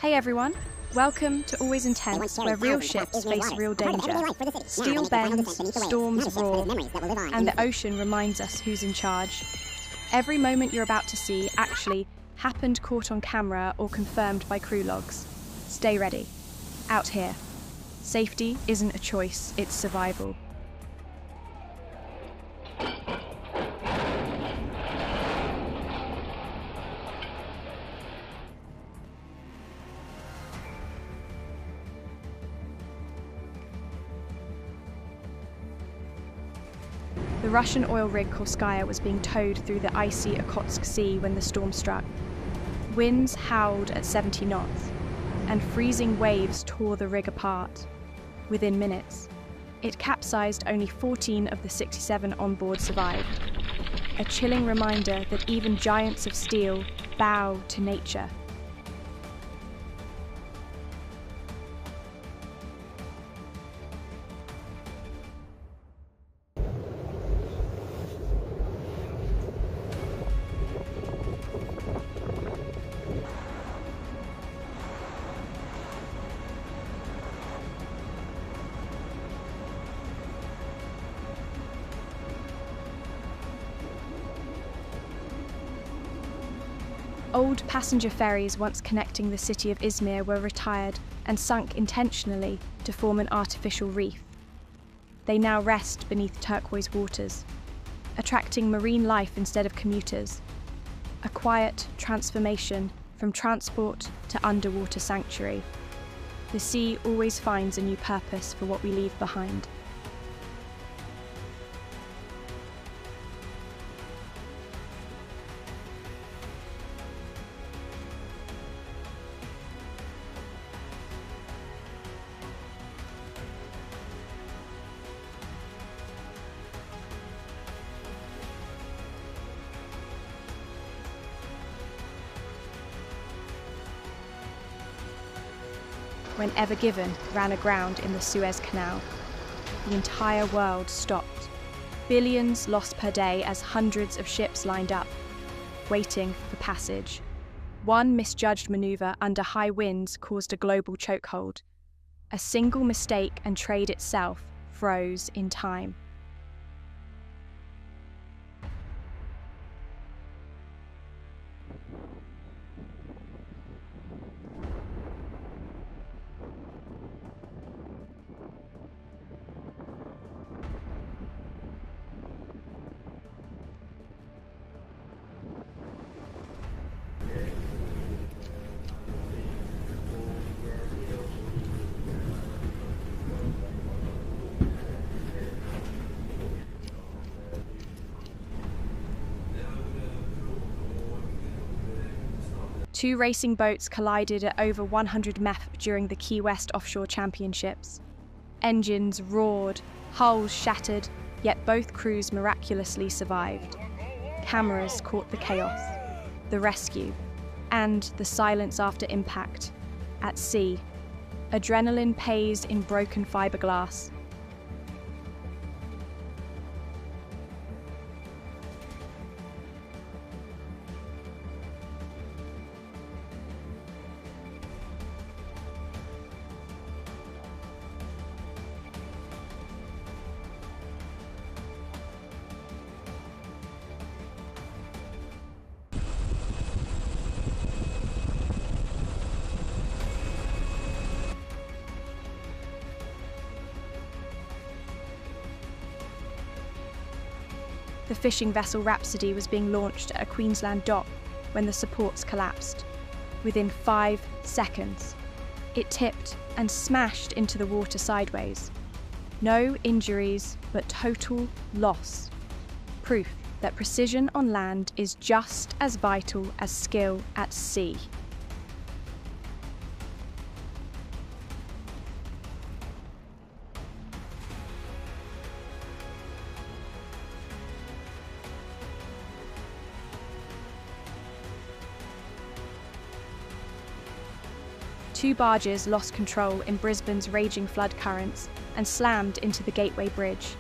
Hey everyone, welcome to Always Intense, where real ships face real danger. Steel bends, storms roar, and the ocean reminds us who's in charge. Every moment you're about to see actually happened, caught on camera, or confirmed by crew logs. Stay ready. Out here, safety isn't a choice, it's survival. The Russian oil rig Korskaya was being towed through the icy Okhotsk Sea when the storm struck. Winds howled at 70 knots, and freezing waves tore the rig apart. Within minutes, it capsized. Only 14 of the 67 on board survived. A chilling reminder that even giants of steel bow to nature. Old passenger ferries once connecting the city of Izmir were retired and sunk intentionally to form an artificial reef. They now rest beneath turquoise waters, attracting marine life instead of commuters. A quiet transformation from transport to underwater sanctuary. The sea always finds a new purpose for what we leave behind. When Ever Given ran aground in the Suez Canal, the entire world stopped. Billions lost per day as hundreds of ships lined up, waiting for passage. One misjudged maneuver under high winds caused a global chokehold. A single mistake and trade itself froze in time. Two racing boats collided at over 100 mph during the Key West Offshore Championships. Engines roared, hulls shattered, yet both crews miraculously survived. Cameras caught the chaos, the rescue, and the silence after impact. At sea, adrenaline paced in broken fiberglass. The fishing vessel Rhapsody was being launched at a Queensland dock when the supports collapsed. Within 5 seconds, it tipped and smashed into the water sideways. No injuries, but total loss. Proof that precision on land is just as vital as skill at sea. Two barges lost control in Brisbane's raging flood currents and slammed into the Gateway Bridge.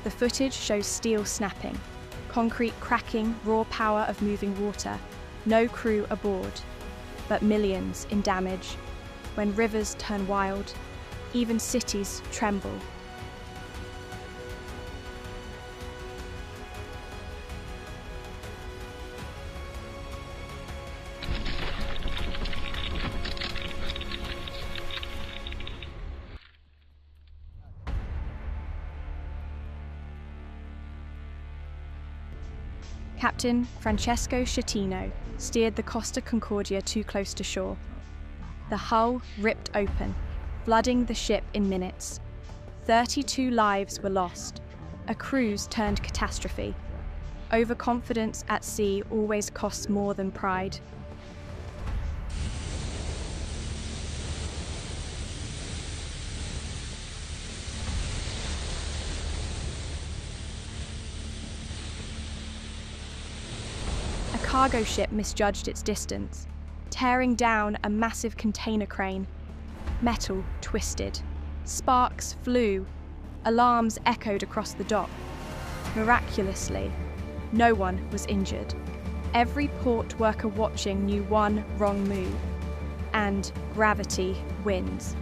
The footage shows steel snapping, concrete cracking, raw power of moving water, no crew aboard. but millions in damage. When rivers turn wild, even cities tremble. Captain Francesco Schettino steered the Costa Concordia too close to shore. The hull ripped open, flooding the ship in minutes. 32 lives were lost. A cruise turned catastrophe. Overconfidence at sea always costs more than pride. A cargo ship misjudged its distance, tearing down a massive container crane. Metal twisted. Sparks flew. Alarms echoed across the dock. Miraculously, no one was injured. Every port worker watching knew one wrong move, and gravity wins.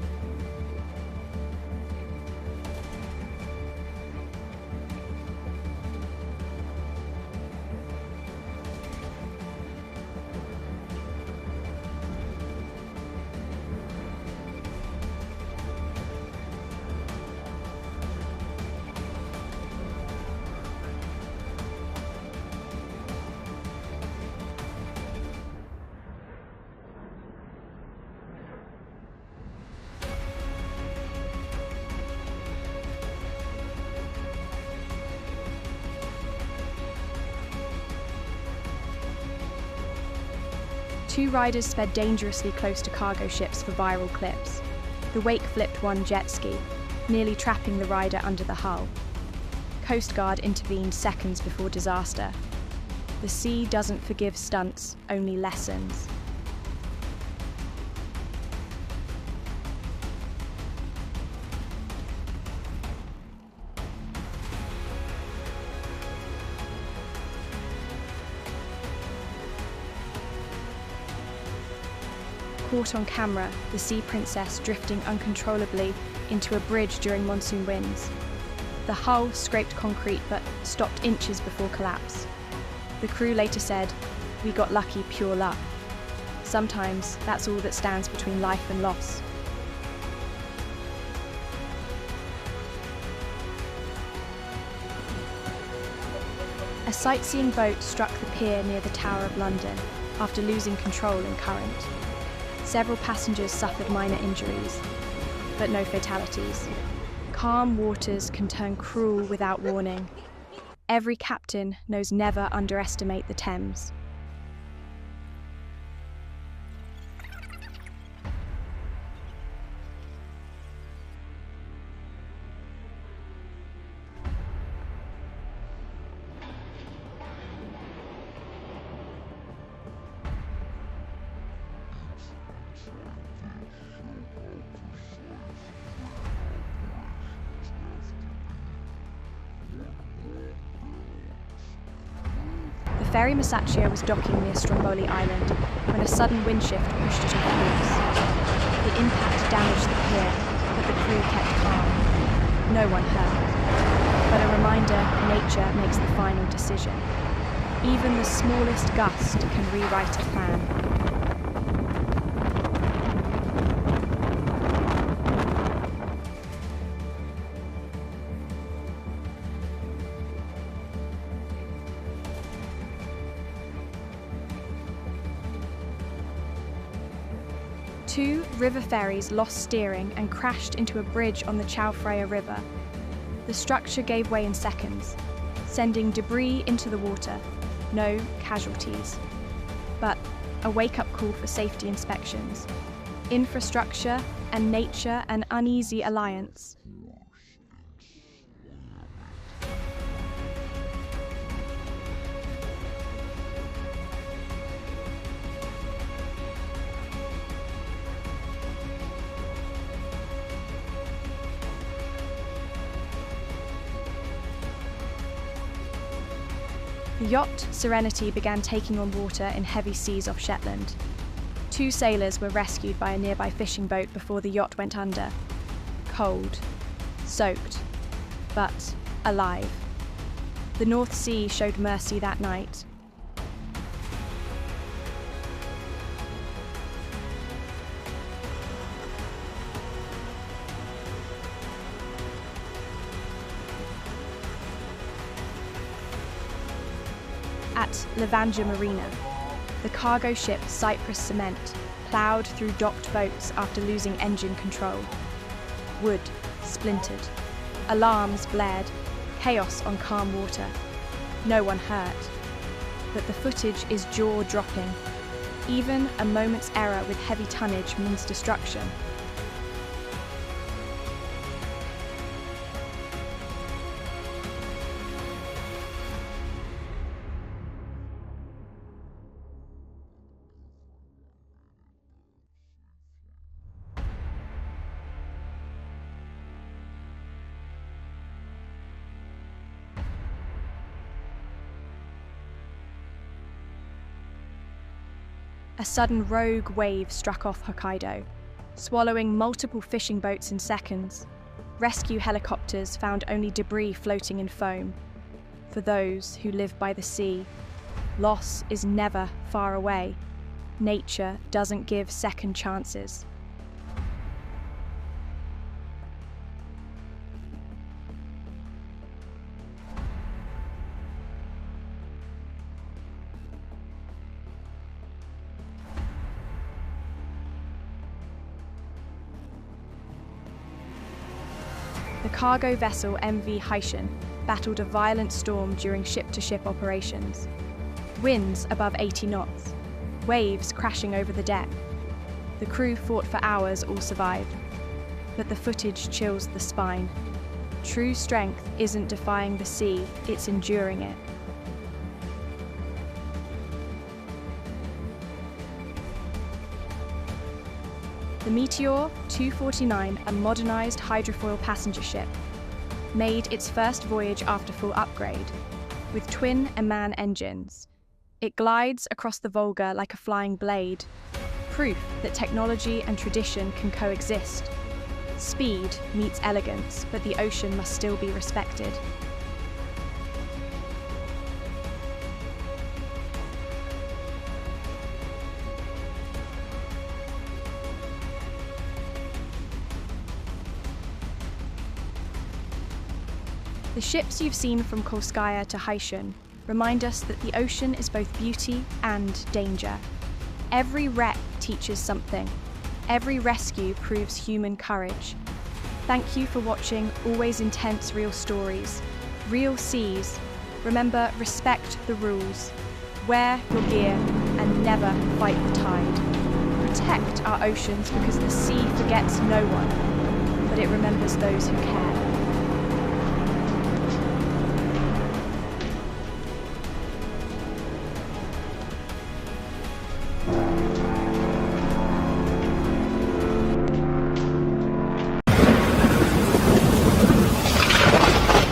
Two riders sped dangerously close to cargo ships for viral clips. The wake flipped one jet ski, nearly trapping the rider under the hull. Coast Guard intervened seconds before disaster. The sea doesn't forgive stunts, only lessons. Caught on camera, the Sea Princess drifting uncontrollably into a bridge during monsoon winds. The hull scraped concrete but stopped inches before collapse. The crew later said, "We got lucky, pure luck." Sometimes that's all that stands between life and loss. A sightseeing boat struck the pier near the Tower of London after losing control in current. Several passengers suffered minor injuries, but no fatalities. Calm waters can turn cruel without warning. Every captain knows never underestimate the Thames. The ferry Masaccio was docking near Stromboli Island when a sudden wind shift pushed it off course. The impact damaged the pier, but the crew kept calm. No one hurt. But a reminder, nature makes the final decision. Even the smallest gust can rewrite a plan. Two river ferries lost steering and crashed into a bridge on the Chao Phraya River. The structure gave way in seconds, sending debris into the water. No casualties. But a wake-up call for safety inspections. Infrastructure and nature an uneasy alliance. The yacht Serenity began taking on water in heavy seas off Shetland. 2 sailors were rescued by a nearby fishing boat before the yacht went under. Cold, soaked, but alive. The North Sea showed mercy that night. At Levanger Marina, the cargo ship Cyprus Cement ploughed through docked boats after losing engine control. Wood splintered, alarms blared, chaos on calm water. No one hurt. But the footage is jaw-dropping. Even a moment's error with heavy tonnage means destruction. A sudden rogue wave struck off Hokkaido, swallowing multiple fishing boats in seconds. Rescue helicopters found only debris floating in foam. For those who live by the sea, loss is never far away. Nature doesn't give second chances. The cargo vessel MV Haitian battled a violent storm during ship-to-ship operations. Winds above 80 knots, waves crashing over the deck. The crew fought for hours, all survived. But the footage chills the spine. True strength isn't defying the sea, it's enduring it. The Meteor 249, a modernised hydrofoil passenger ship, made its first voyage after full upgrade. With twin Eman engines, it glides across the Volga like a flying blade, proof that technology and tradition can coexist. Speed meets elegance, but the ocean must still be respected. The ships you've seen from Kolskaya to Haitian remind us that the ocean is both beauty and danger. Every wreck teaches something. Every rescue proves human courage. Thank you for watching Always Intense Real Stories. Real seas. Remember, respect the rules. Wear your gear and never fight the tide. Protect our oceans because the sea forgets no one, but it remembers those who care.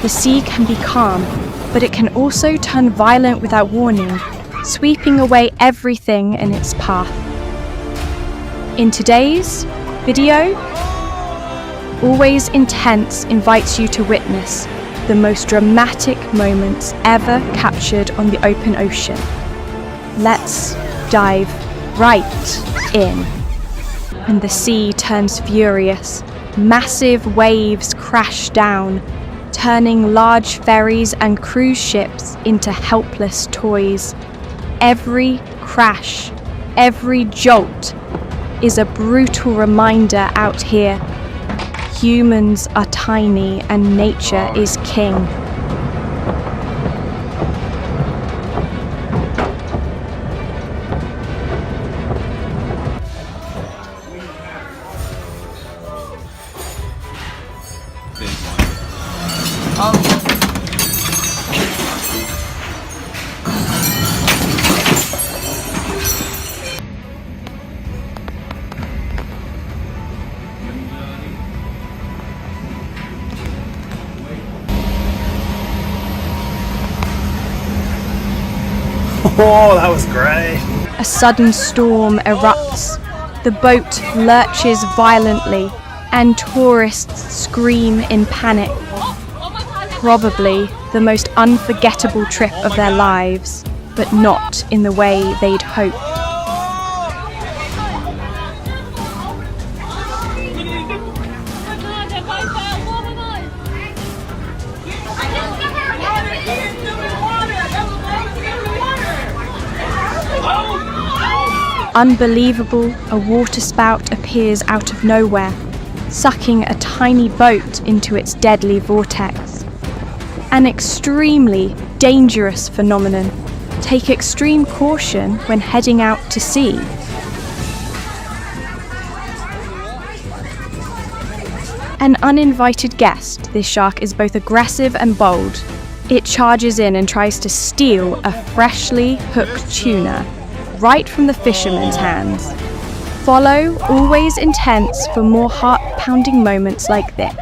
The sea can be calm, but it can also turn violent without warning, sweeping away everything in its path. In today's video, Always Intense invites you to witness the most dramatic moments ever captured on the open ocean. Let's dive right in. And the sea turns furious. Massive waves crash down, turning large ferries and cruise ships into helpless toys. Every crash, every jolt is a brutal reminder out here. Humans are tiny and nature is king. Oh, that was great. A sudden storm erupts. The boat lurches violently, and tourists scream in panic. Probably the most unforgettable trip of their lives, but not in the way they'd hoped. Unbelievable, a waterspout appears out of nowhere, sucking a tiny boat into its deadly vortex. An extremely dangerous phenomenon. Take extreme caution when heading out to sea. An uninvited guest, this shark is both aggressive and bold. It charges in and tries to steal a freshly hooked tuna right from the fisherman's hands. Follow, always intense, for more heart-pounding moments like this.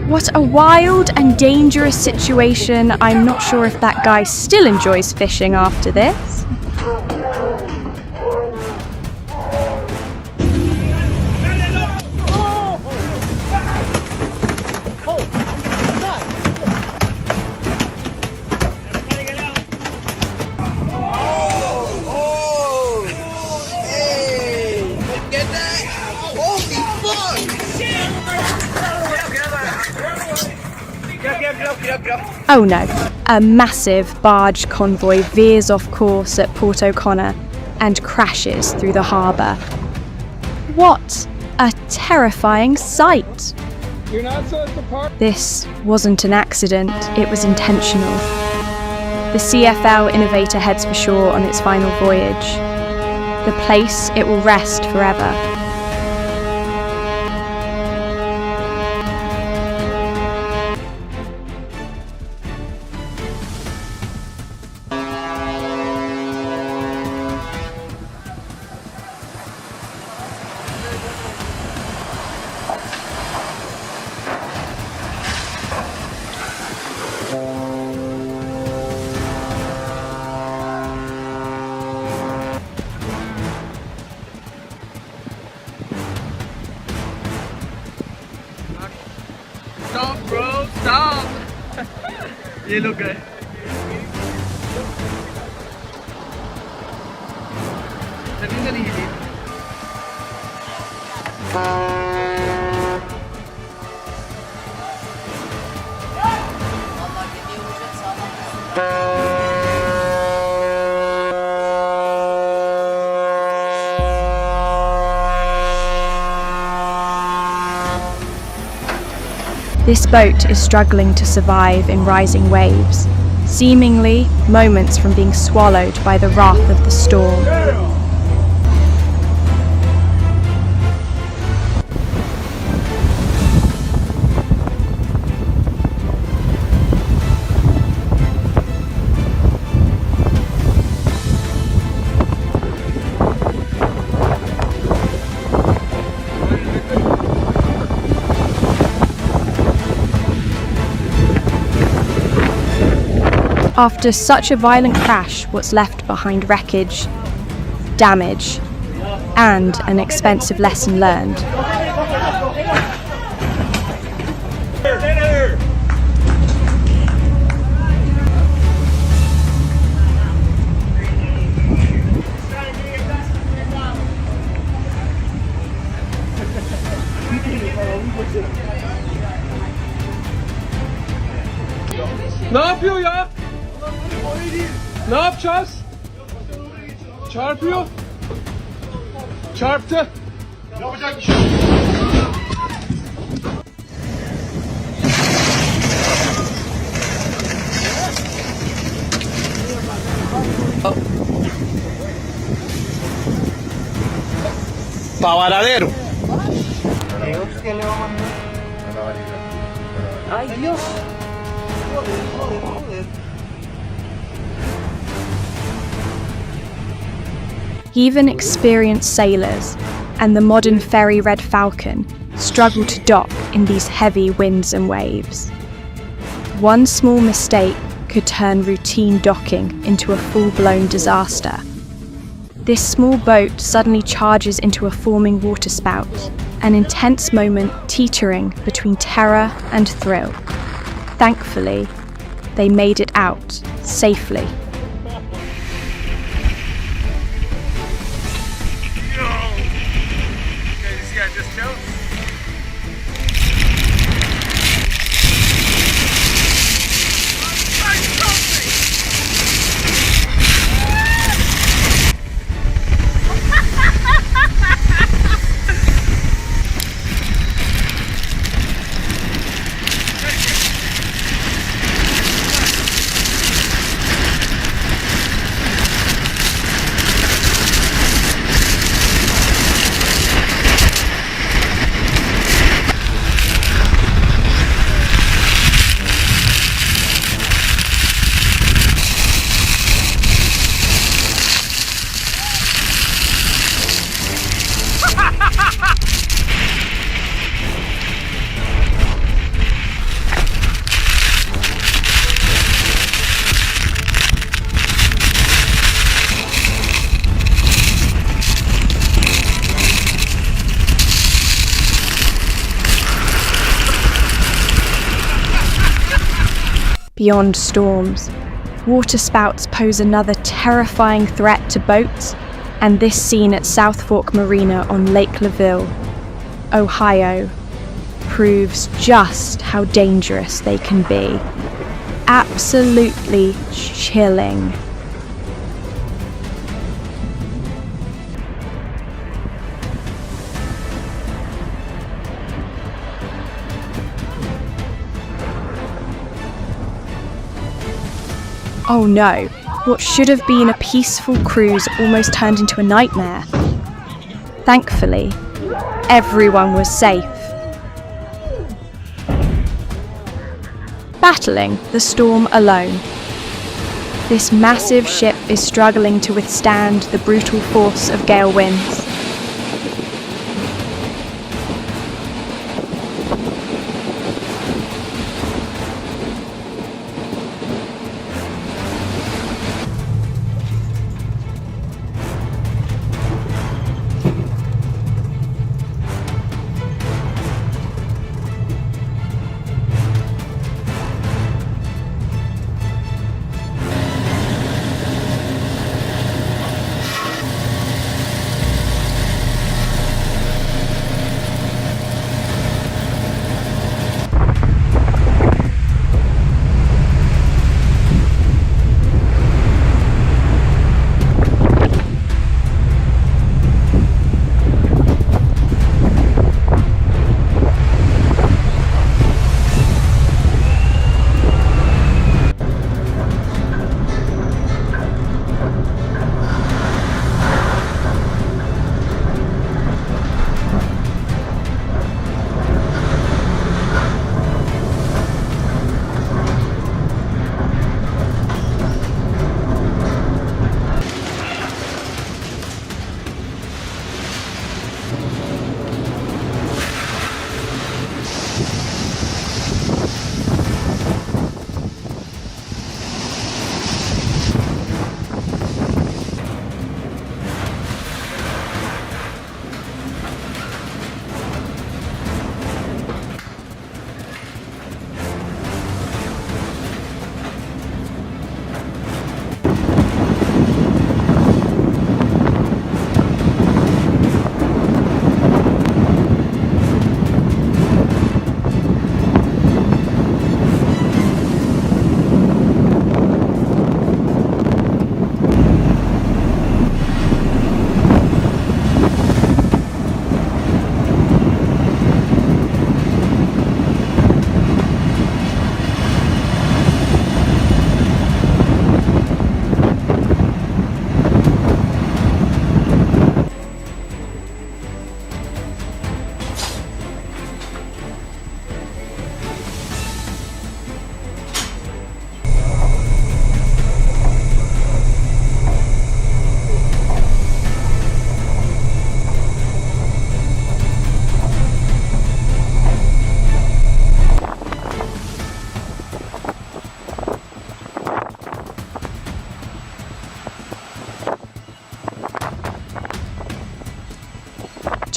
What a wild and dangerous situation. I'm not sure if that guy still enjoys fishing after this. Oh no, a massive barge convoy veers off course at Port O'Connor and crashes through the harbour. What a terrifying sight! This wasn't an accident, it was intentional. The CFL Innovator heads for shore on its final voyage. The place it will rest forever. Stop, bro, stop! ये लोग गए. जमीन तो नहीं हिली. This boat is struggling to survive in rising waves, seemingly moments from being swallowed by the wrath of the storm. After such a violent crash, what's left behind wreckage, damage, and an expensive lesson learned. Ne yapıyor ya? Ne yapacağız? Çarpıyor. Çarptı. Yapacak bir şey yok. Pavaradero. ¿Qué le va a mandar? Ay, Dios. Joder. Even experienced sailors and the modern ferry Red Falcon struggle to dock in these heavy winds and waves. One small mistake could turn routine docking into a full-blown disaster. This small boat suddenly charges into a forming waterspout, an intense moment teetering between terror and thrill. Thankfully, they made it out safely. Beyond storms, waterspouts pose another terrifying threat to boats, and this scene at South Fork Marina on Lake Laville, Ohio, proves just how dangerous they can be. Absolutely chilling. Oh no, what should have been a peaceful cruise almost turned into a nightmare. Thankfully, everyone was safe. Battling the storm alone. This massive ship is struggling to withstand the brutal force of gale winds.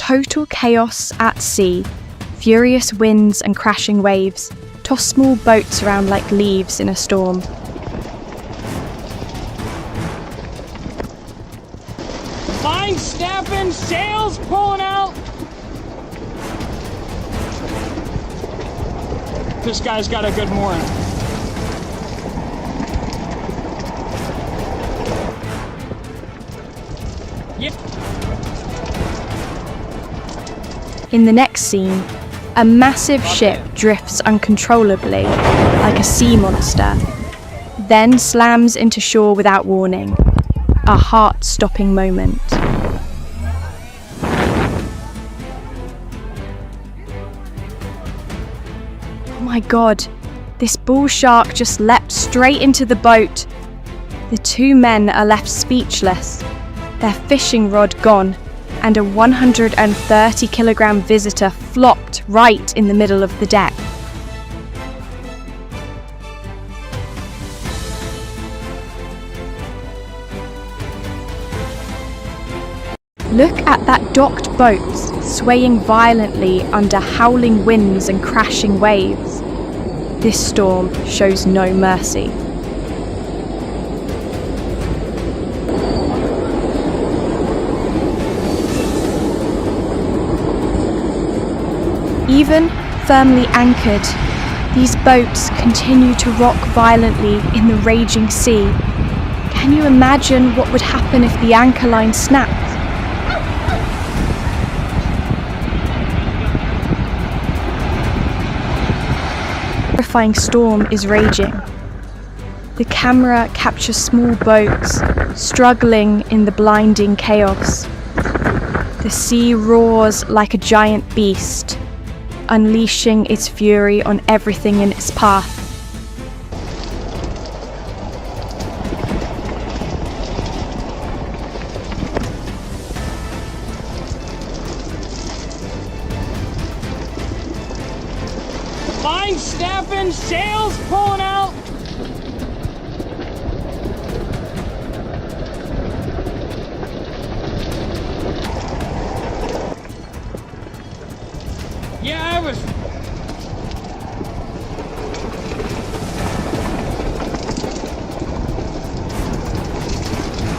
Total chaos at sea. Furious winds and crashing waves toss small boats around like leaves in a storm. Line snapping, sails pulling out. This guy's got a good mooring. Yep. In the next scene, a massive ship drifts uncontrollably, like a sea monster, then slams into shore without warning. A heart-stopping moment. Oh my god, this bull shark just leapt straight into the boat. The two men are left speechless, their fishing rod gone, and a 130-kilogram visitor flopped right in the middle of the deck. Look at that docked boat swaying violently under howling winds and crashing waves. This storm shows no mercy. Even firmly anchored, these boats continue to rock violently in the raging sea. Can you imagine what would happen if the anchor line snapped? A terrifying storm is raging. The camera captures small boats struggling in the blinding chaos. The sea roars like a giant beast, unleashing its fury on everything in its path. Line snapping, sails pulling out. Yeah, I was.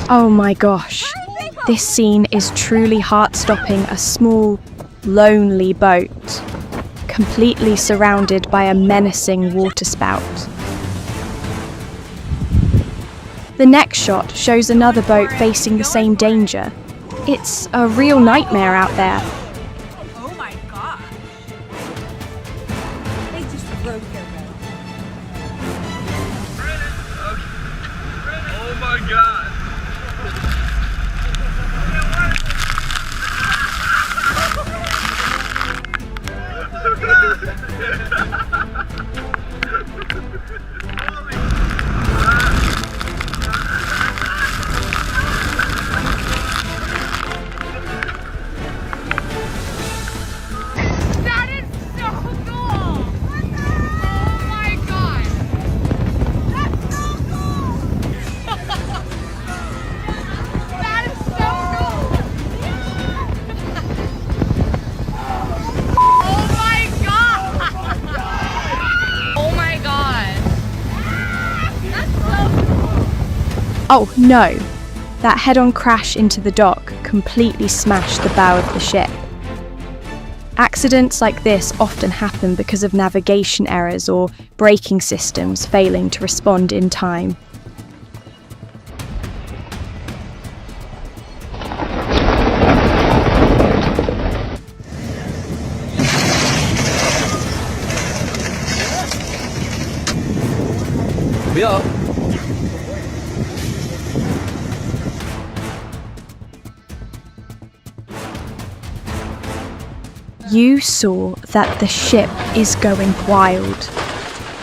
Oh my gosh, this scene is truly heart-stopping. A small, lonely boat, completely surrounded by a menacing waterspout. The next shot shows another boat facing the same danger. It's a real nightmare out there. Oh my gosh. They just broke their boat. Oh my god. That is so cool! Oh my god! That's so cool! That is so cool! Oh my god! Oh my god! That's so cool! Oh no! That head-on crash into the dock completely smashed the bow of the ship. Accidents like this often happen because of navigation errors or braking systems failing to respond in time. Ja. You saw that the ship is going wild,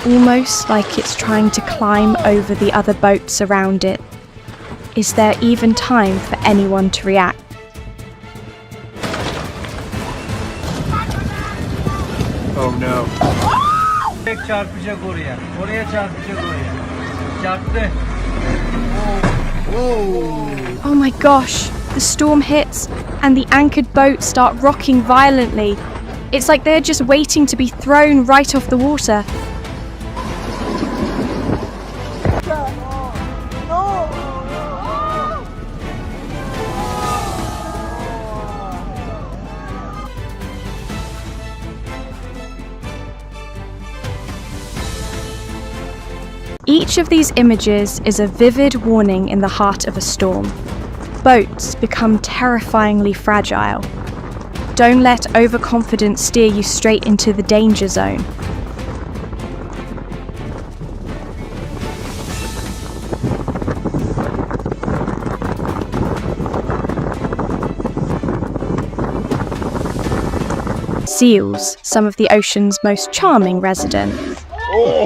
almost like it's trying to climb over the other boats around it. Is there even time for anyone to react? Oh no. çarpacak oraya. Oraya çarpacak oraya. Çarptı. Oh my gosh, the storm hits and the anchored boats start rocking violently. It's like they're just waiting to be thrown right off the water. Each of these images is a vivid warning in the heart of a storm. Boats become terrifyingly fragile. Don't let overconfidence steer you straight into the danger zone. Seals, some of the ocean's most charming residents.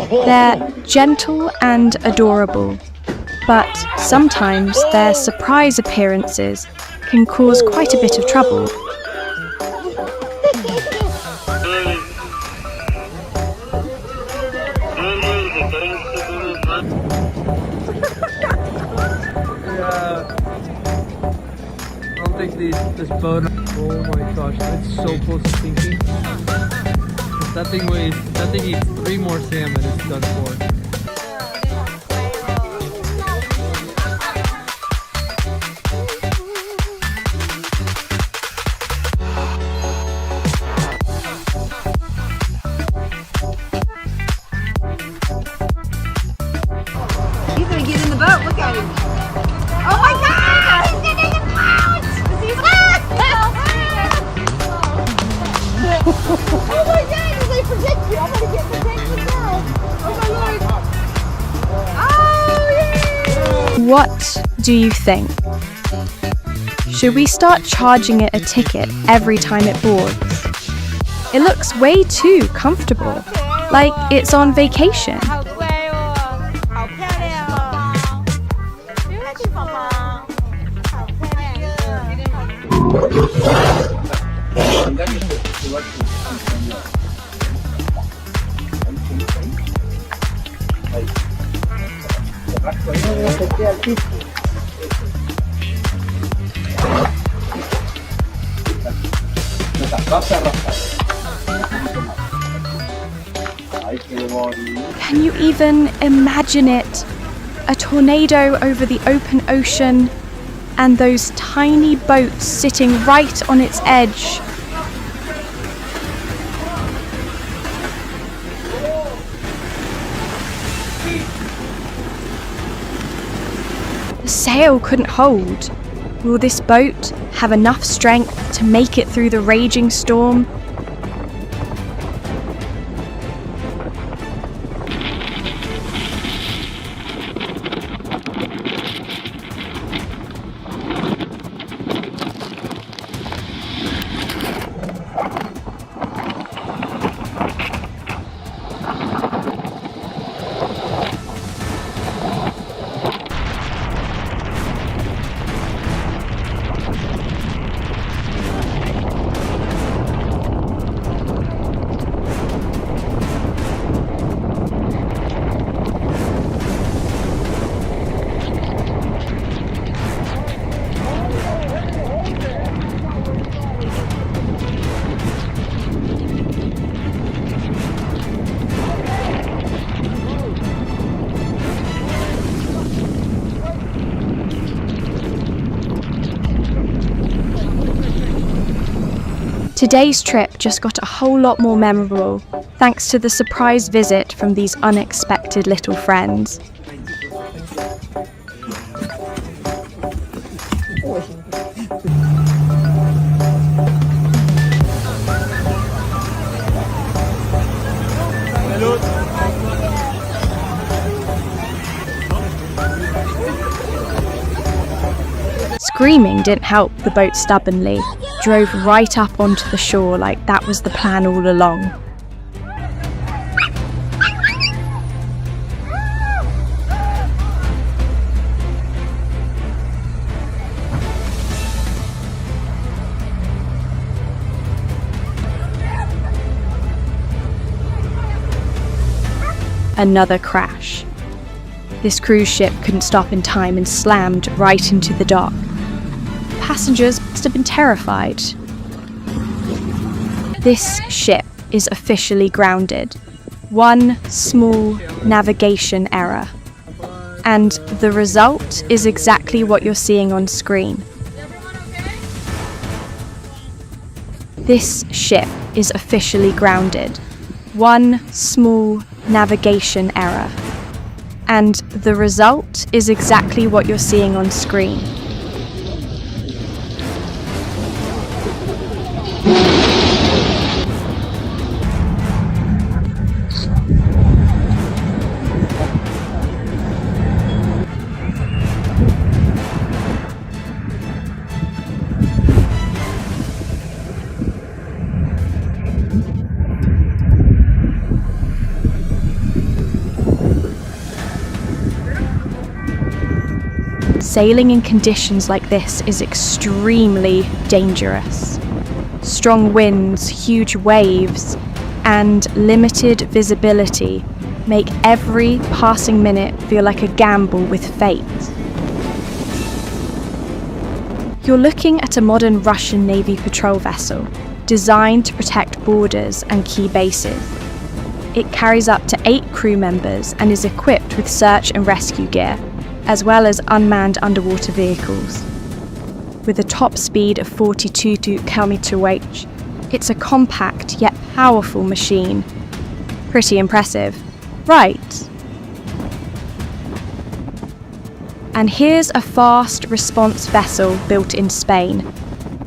They're gentle and adorable, but sometimes their surprise appearances can cause quite a bit of trouble. I'll take this boat. Oh my gosh, it's so close to sinking. That thing eats 3 more salmon, it's done for. He's gonna get in the boat. Look at him. Oh my God! He's getting in the boat! Oh my God! They protect you. I'm gonna get protected now. Oh my Lord! Oh yay! What do you think? Should we start charging it a ticket every time it boards? It looks way too comfortable, like it's on vacation. 好乖哦，好漂亮哦，没关系，宝宝，好漂Can you even imagine it? A tornado over the open ocean and those tiny boats sitting right on its edge. The sail couldn't hold. Will this boat have enough strength to make it through the raging storm? Today's trip just got a whole lot more memorable, thanks to the surprise visit from these unexpected little friends. Screaming didn't help the boat stubbornly, drove right up onto the shore like that was the plan all along. Another crash. This cruise ship couldn't stop in time and slammed right into the dock. Passengers must have been terrified. This ship is officially grounded. One small navigation error. And the result is exactly what you're seeing on screen. This ship is officially grounded. One small navigation error. And the result is exactly what you're seeing on screen. Sailing in conditions like this is extremely dangerous. Strong winds, huge waves, and limited visibility make every passing minute feel like a gamble with fate. You're looking at a modern Russian Navy patrol vessel designed to protect borders and key bases. It carries up to 8 crew members and is equipped with search and rescue gear, as well as unmanned underwater vehicles. With a top speed of 42 km/h, it's a compact yet powerful machine. Pretty impressive, right? And here's a fast response vessel built in Spain,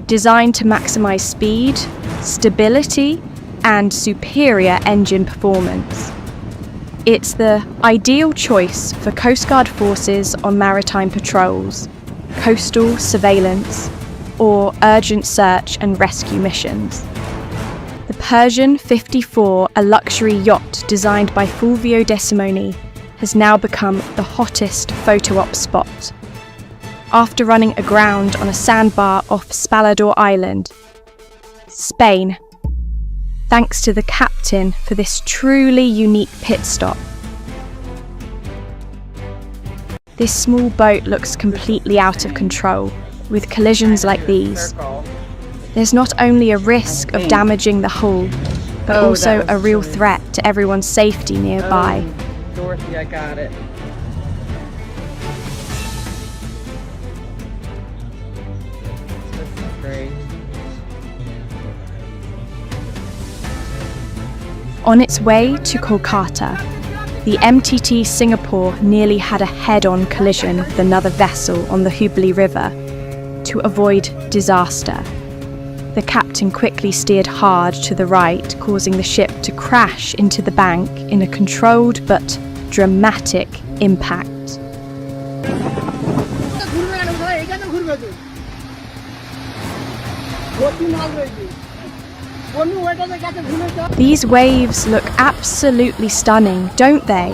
designed to maximize speed, stability, and superior engine performance. It's the ideal choice for Coast Guard forces on maritime patrols, coastal surveillance, or urgent search and rescue missions. The Persian 54, a luxury yacht designed by Fulvio De Simone, has now become the hottest photo op spot. After running aground on a sandbar off Spalador Island, Spain, thanks to the captain for this truly unique pit stop. This small boat looks completely out of control with collisions like these. There's not only a risk of damaging the hull, but also a real threat to everyone's safety nearby. Dorothy, I got it. This is great. On its way to Kolkata, the MTT Singapore nearly had a head-on collision with another vessel on the Hooghly River. To avoid disaster, the captain quickly steered hard to the right, causing the ship to crash into the bank in a controlled but dramatic impact. These waves look absolutely stunning, don't they?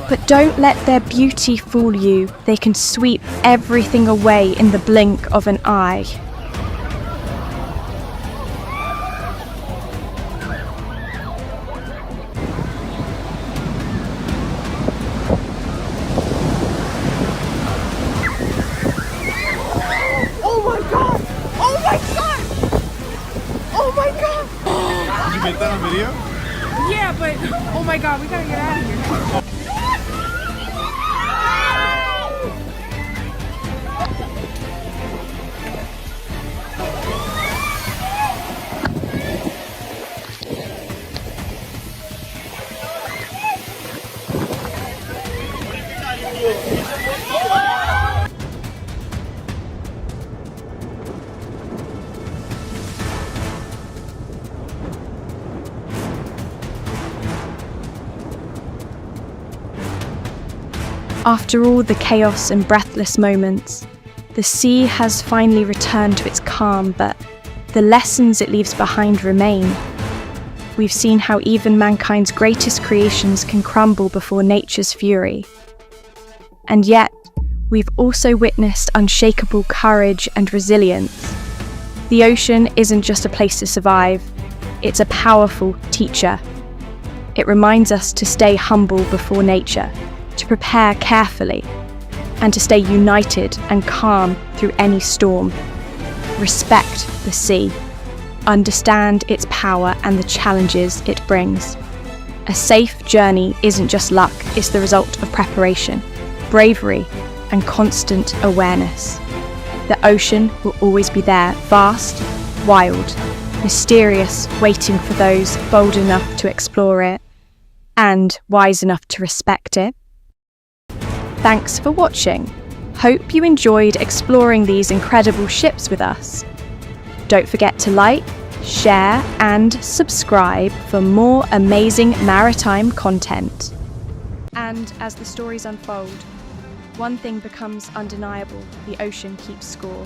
But don't let their beauty fool you. They can sweep everything away in the blink of an eye. Get that on video? Yeah, but oh my god, we gotta get out of here. After all the chaos and breathless moments, the sea has finally returned to its calm, but the lessons it leaves behind remain. We've seen how even mankind's greatest creations can crumble before nature's fury. And yet, we've also witnessed unshakable courage and resilience. The ocean isn't just a place to survive, it's a powerful teacher. It reminds us to stay humble before nature, to prepare carefully, and to stay united and calm through any storm. Respect the sea. Understand its power and the challenges it brings. A safe journey isn't just luck, it's the result of preparation, bravery, and constant awareness. The ocean will always be there, vast, wild, mysterious, waiting for those bold enough to explore it and wise enough to respect it. Thanks for watching. Hope you enjoyed exploring these incredible ships with us. Don't forget to like, share, and subscribe for more amazing maritime content. And as the stories unfold, one thing becomes undeniable: the ocean keeps score.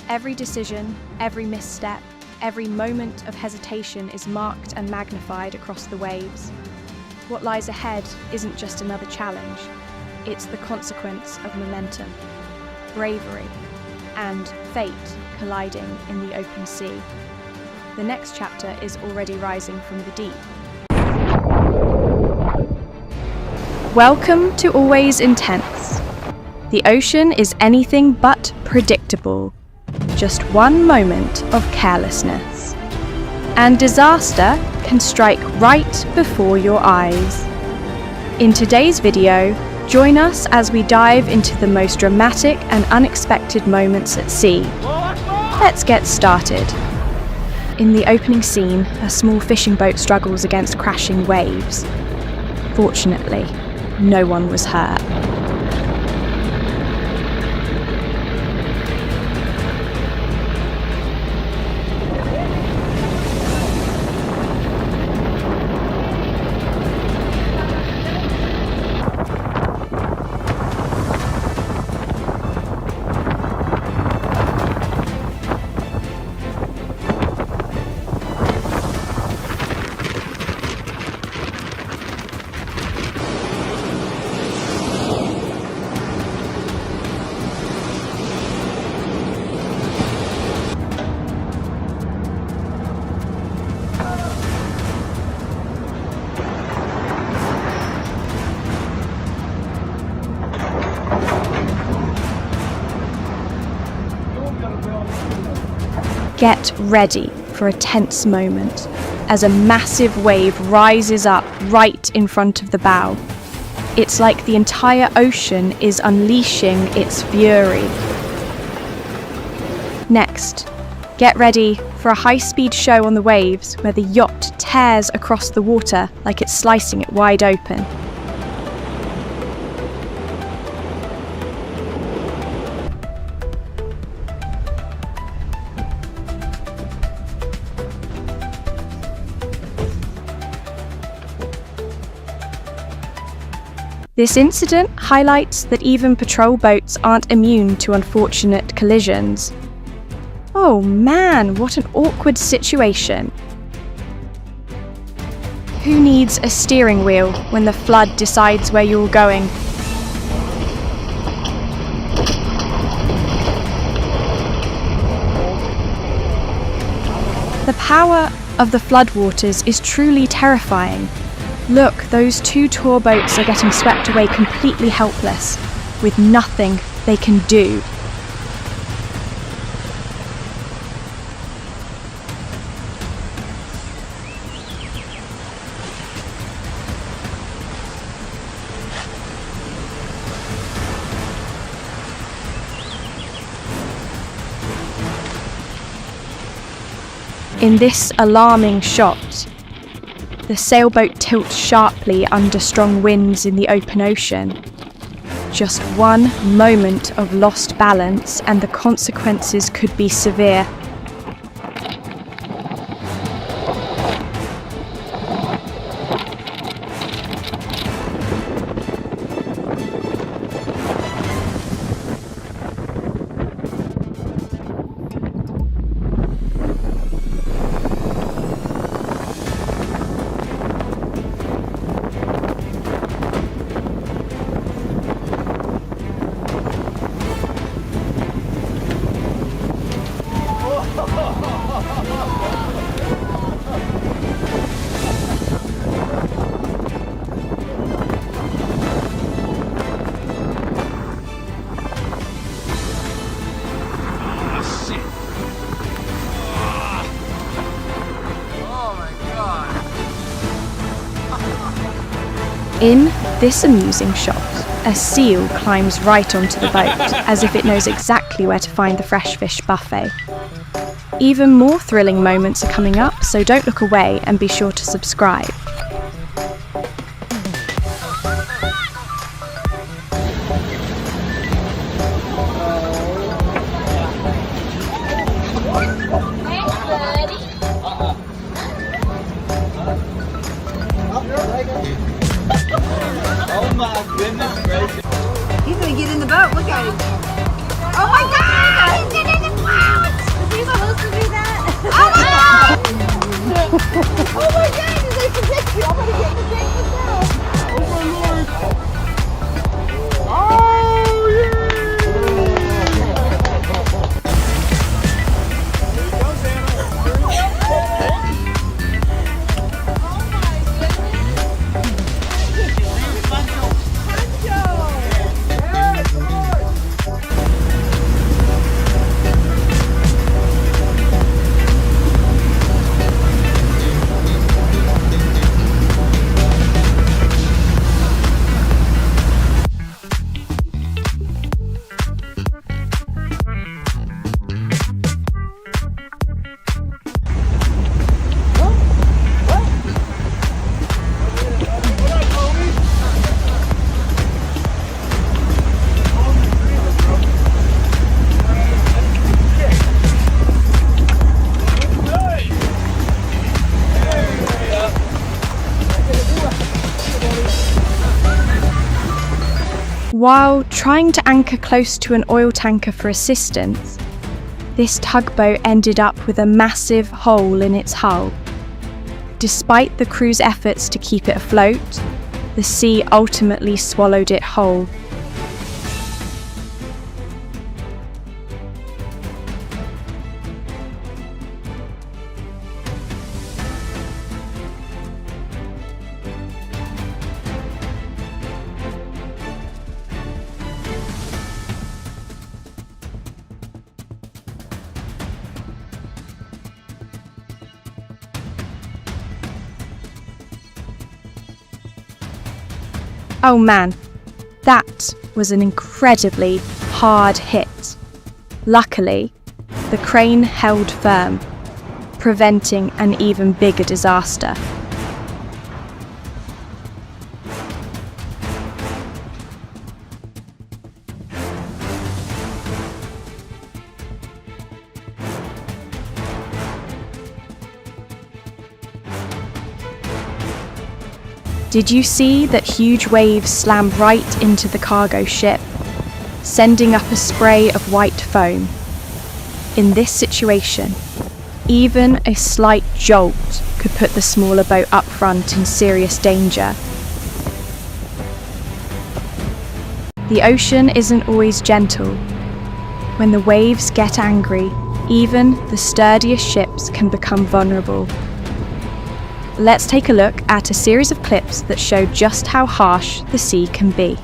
Every decision, every misstep, every moment of hesitation is marked and magnified across the waves. What lies ahead isn't just another challenge, it's the consequence of momentum, bravery, and fate colliding in the open sea. The next chapter is already rising from the deep. Welcome to Always Intense. The ocean is anything but predictable. Just one moment of carelessness, and disaster can strike right before your eyes. In today's video, join us as we dive into the most dramatic and unexpected moments at sea. Let's get started. In the opening scene, a small fishing boat struggles against crashing waves. Fortunately, no one was hurt. Get ready for a tense moment as a massive wave rises up right in front of the bow. It's like the entire ocean is unleashing its fury. Next, get ready for a high-speed show on the waves where the yacht tears across the water like it's slicing it wide open. This incident highlights that even patrol boats aren't immune to unfortunate collisions. Oh man, what an awkward situation. Who needs a steering wheel when the flood decides where you're going? The power of the floodwaters is truly terrifying. Look, those two tour boats are getting swept away completely helpless, with nothing they can do. In this alarming shot, the sailboat tilts sharply under strong winds in the open ocean. Just one moment of lost balance and the consequences could be severe. In this amusing shot, a seal climbs right onto the boat, as if it knows exactly where to find the fresh fish buffet. Even more thrilling moments are coming up, so don't look away and be sure to subscribe. Oh my goodness gracious. He's gonna get in the boat. Look at him. Oh my God! He's getting in the boat! Is he supposed to do that? Oh my God! Oh my God! Did they protect you? I'm gonna get the tank myself. Oh my Lord! Oh yeah! While trying to anchor close to an oil tanker for assistance, this tugboat ended up with a massive hole in its hull. Despite the crew's efforts to keep it afloat, the sea ultimately swallowed it whole. Oh man, that was an incredibly hard hit. Luckily, the crane held firm, preventing an even bigger disaster. Did you see that huge waves slammed right into the cargo ship, sending up a spray of white foam? In this situation, even a slight jolt could put the smaller boat up front in serious danger. The ocean isn't always gentle. When the waves get angry, even the sturdiest ships can become vulnerable. Let's take a look at a series of clips that show just how harsh the sea can be.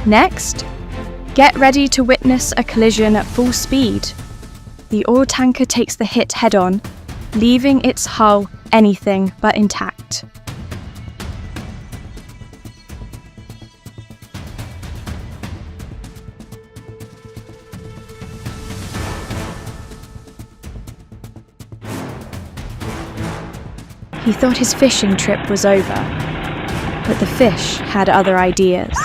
Next, get ready to witness a collision at full speed. The oil tanker takes the hit head-on, leaving its hull anything but intact. He thought his fishing trip was over, but the fish had other ideas.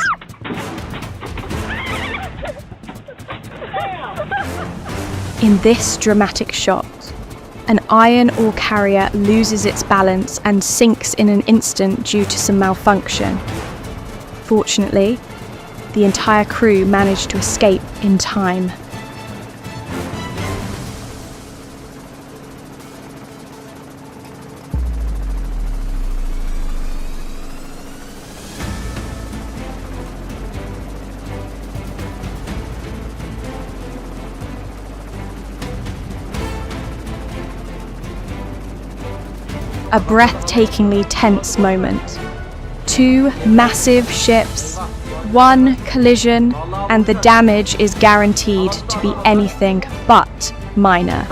In this dramatic shot, an iron ore carrier loses its balance and sinks in an instant due to some malfunction. Fortunately, the entire crew managed to escape in time. A breathtakingly tense moment. 2 massive ships, 1 collision, and the damage is guaranteed to be anything but minor.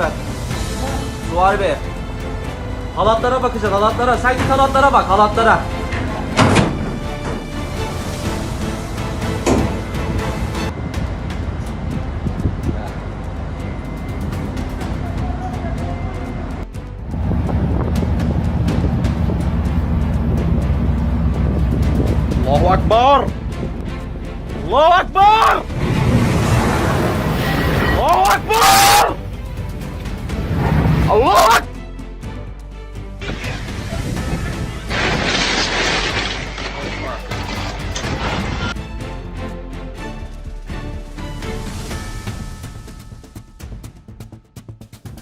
Suvari Bey. Halatlara bakacaksın, halatlara. Sen git halatlara bak, halatlara. Allahu Akbar! Allahu Akbar! Allahu Akbar! Allahu Akbar!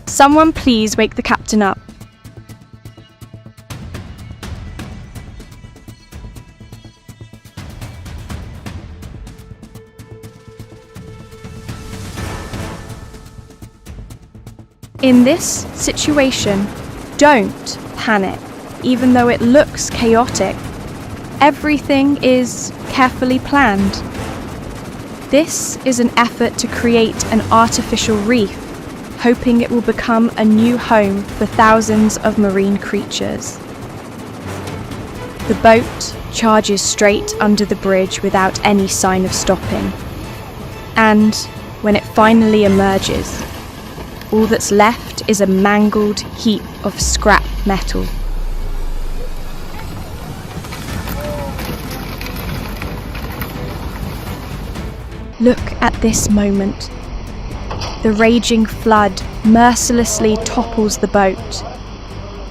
Someone please wake the captain up. In this situation, don't panic, even though it looks chaotic. Everything is carefully planned. This is an effort to create an artificial reef, hoping it will become a new home for thousands of marine creatures. The boat charges straight under the bridge without any sign of stopping. And when it finally emerges, all that's left is a mangled heap of scrap metal. Look at this moment. The raging flood mercilessly topples the boat,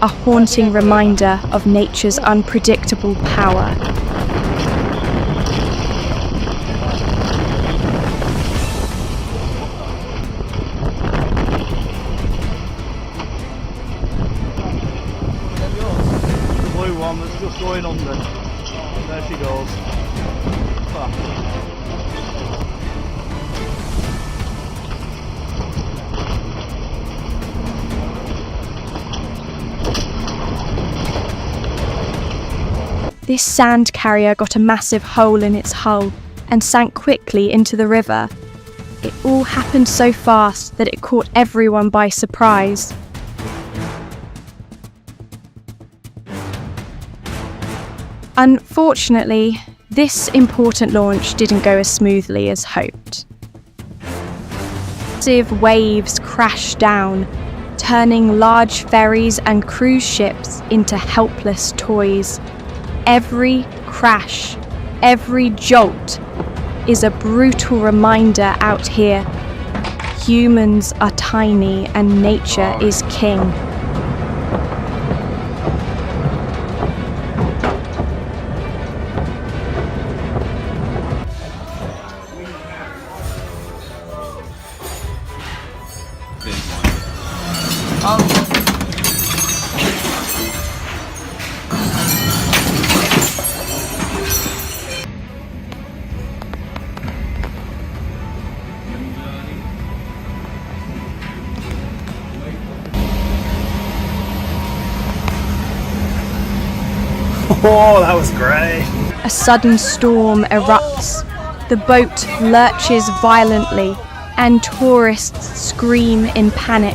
a haunting reminder of nature's unpredictable power. Blue one that's just going under. There she goes. Fuck. This sand carrier got a massive hole in its hull and sank quickly into the river. It all happened so fast that it caught everyone by surprise. Unfortunately, this important launch didn't go as smoothly as hoped. Massive waves crashed down, turning large ferries and cruise ships into helpless toys. Every crash, every jolt is a brutal reminder out here. Humans are tiny and nature is king. Oh, that was great. A sudden storm erupts, The boat lurches violently, and tourists scream in panic.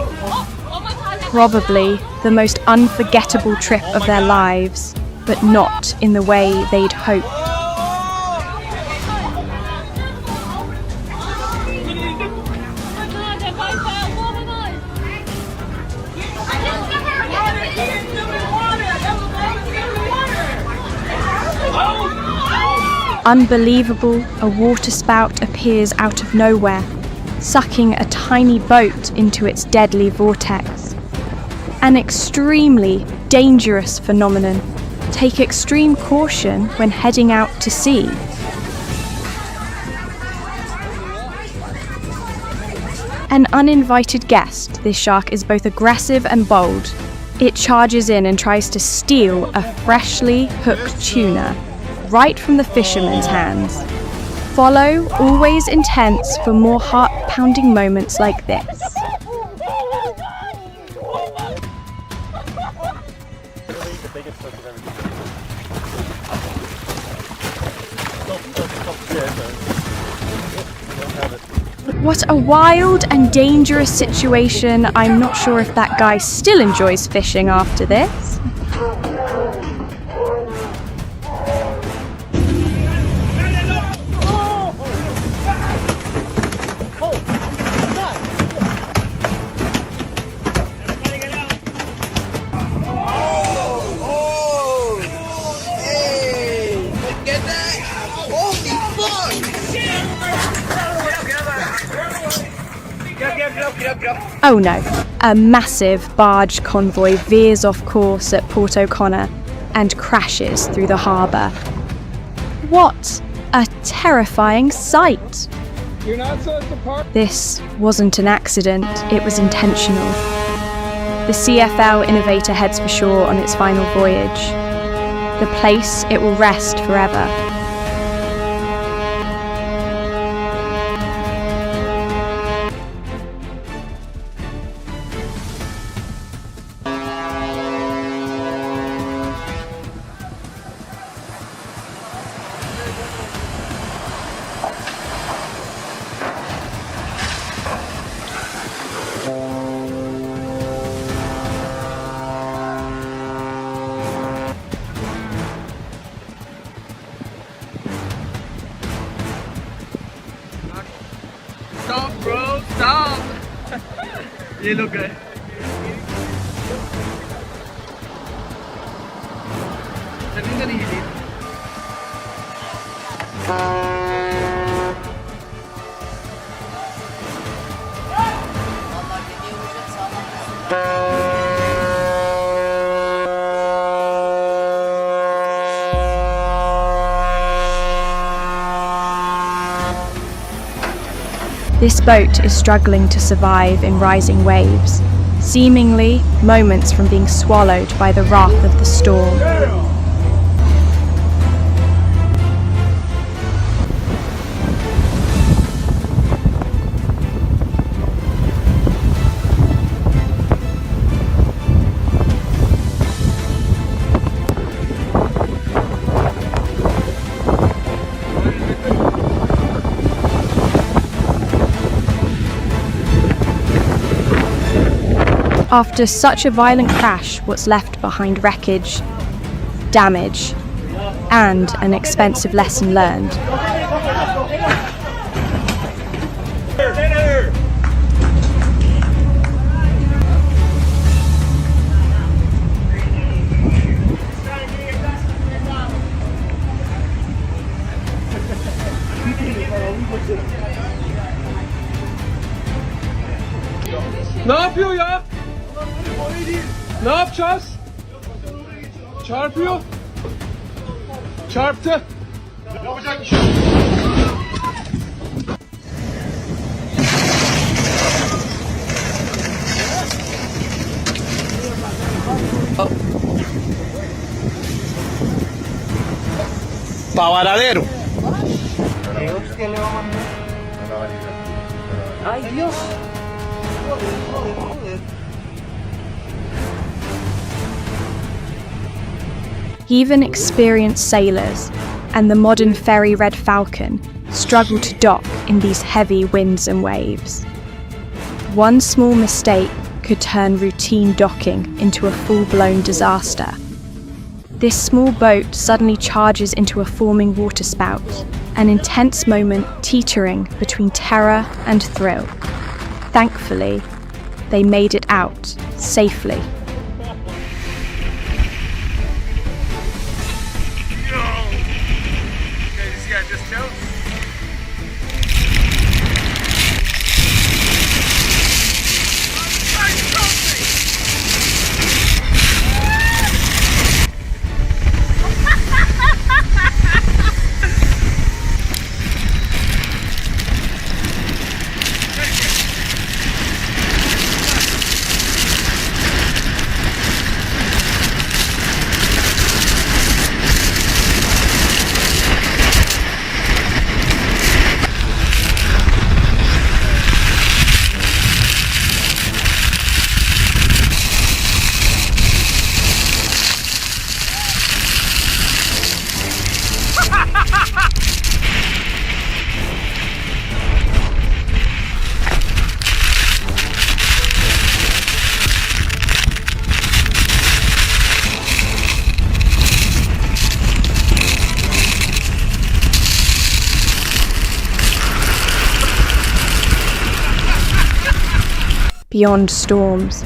Probably the most unforgettable trip of their lives, but not in the way they'd hoped. Unbelievable, a waterspout appears out of nowhere, sucking a tiny boat into its deadly vortex. An extremely dangerous phenomenon. Take extreme caution when heading out to sea. An uninvited guest, this shark is both aggressive and bold. It charges in and tries to steal a freshly hooked tuna right from the fisherman's hands. Follow, always intense, for more heart-pounding moments like this. What a wild and dangerous situation. I'm not sure if that guy still enjoys fishing after this. Oh no, a massive barge convoy veers off course at Port O'Connor and crashes through the harbour. What a terrifying sight! You're not supposed to park. This wasn't an accident, it was intentional. The CFL Innovator heads for shore on its final voyage. The place it will rest forever. Stop, bro, stop! You look good. Sabihin na nihilip. This boat is struggling to survive in rising waves, seemingly moments from being swallowed by the wrath of the storm. After such a violent crash, what's left behind wreckage, damage, and an expensive lesson learned. Ne yapıyor ya? Ne yapacağız? Çarpıyor. Çarptı. Yapacak bir şey. Pavaradero. Ay, Dios. Even experienced sailors and the modern ferry Red Falcon struggle to dock in these heavy winds and waves. One small mistake could turn routine docking into a full-blown disaster. This small boat suddenly charges into a forming waterspout, an intense moment teetering between terror and thrill. Thankfully, they made it out safely. Okay, you see how this goes? Beyond storms,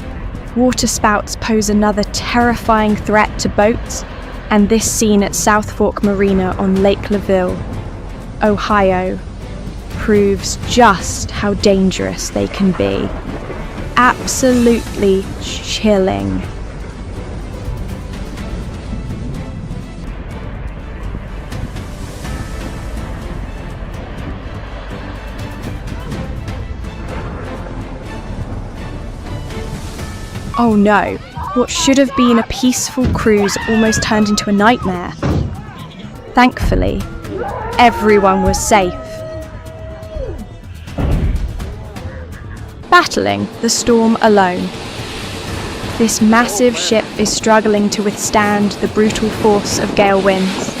waterspouts pose another terrifying threat to boats, and this scene at South Fork Marina on Lake Laville, Ohio, proves just how dangerous they can be. Absolutely chilling. Oh no, what should have been a peaceful cruise almost turned into a nightmare. Thankfully, everyone was safe. Battling the storm alone. This massive ship is struggling to withstand the brutal force of gale winds.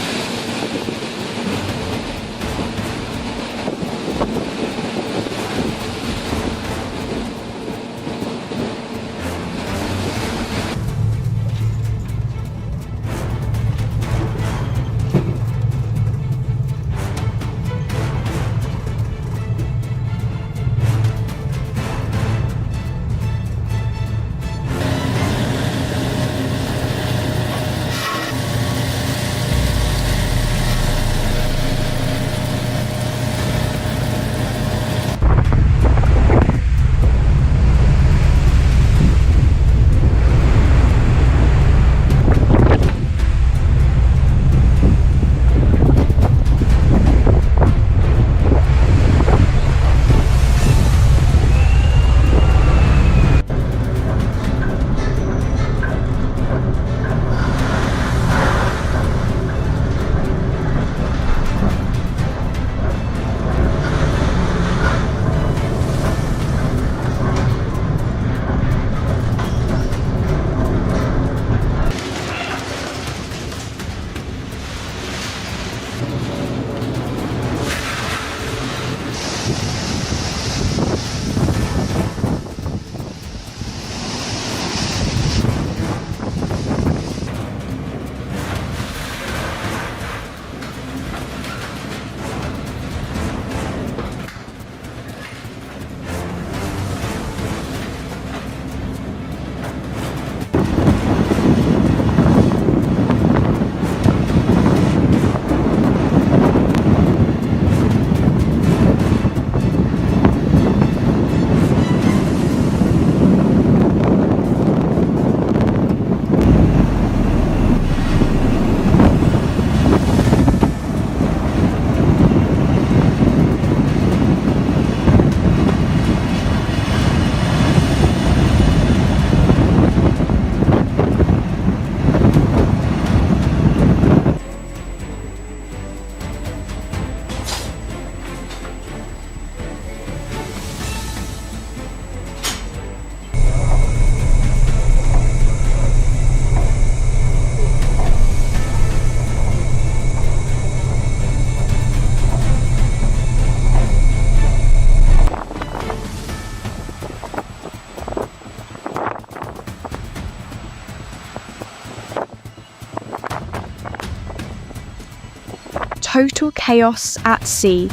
total chaos at sea.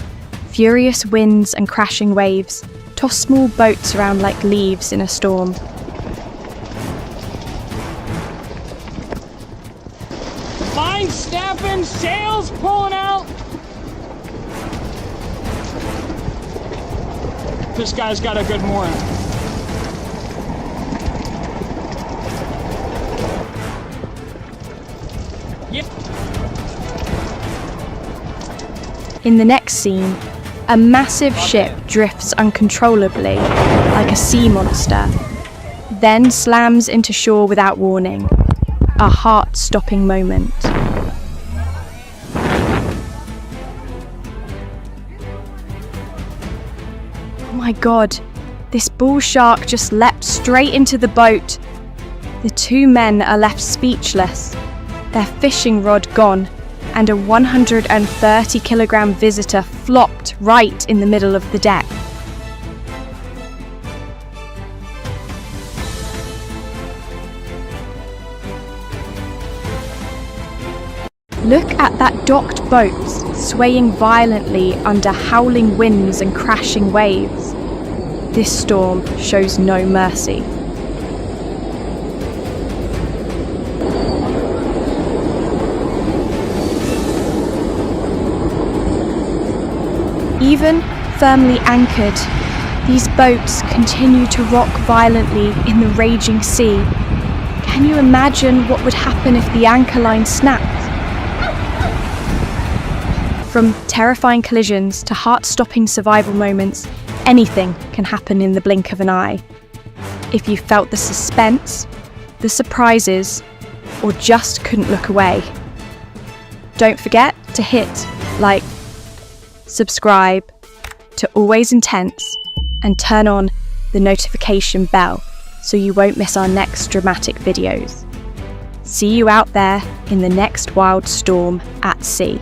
Furious winds and crashing waves toss small boats around like leaves in a storm. Line snapping, sails pulling out. This guy's got a good mooring. Yep. In the next scene, a massive ship drifts uncontrollably, like a sea monster, then slams into shore without warning. A heart-stopping moment. Oh my god, this bull shark just leapt straight into the boat. The two men are left speechless, their fishing rod gone, and a 130-kilogram visitor flopped right in the middle of the deck. Look at that docked boat swaying violently under howling winds and crashing waves. This storm shows no mercy. Even firmly anchored, these boats continue to rock violently in the raging sea. Can you imagine what would happen if the anchor line snapped? From terrifying collisions to heart-stopping survival moments, anything can happen in the blink of an eye. If you felt the suspense, the surprises, or just couldn't look away, don't forget to hit like, subscribe to Always Intense, and turn on the notification bell so you won't miss our next dramatic videos. See you out there in the next wild storm at sea.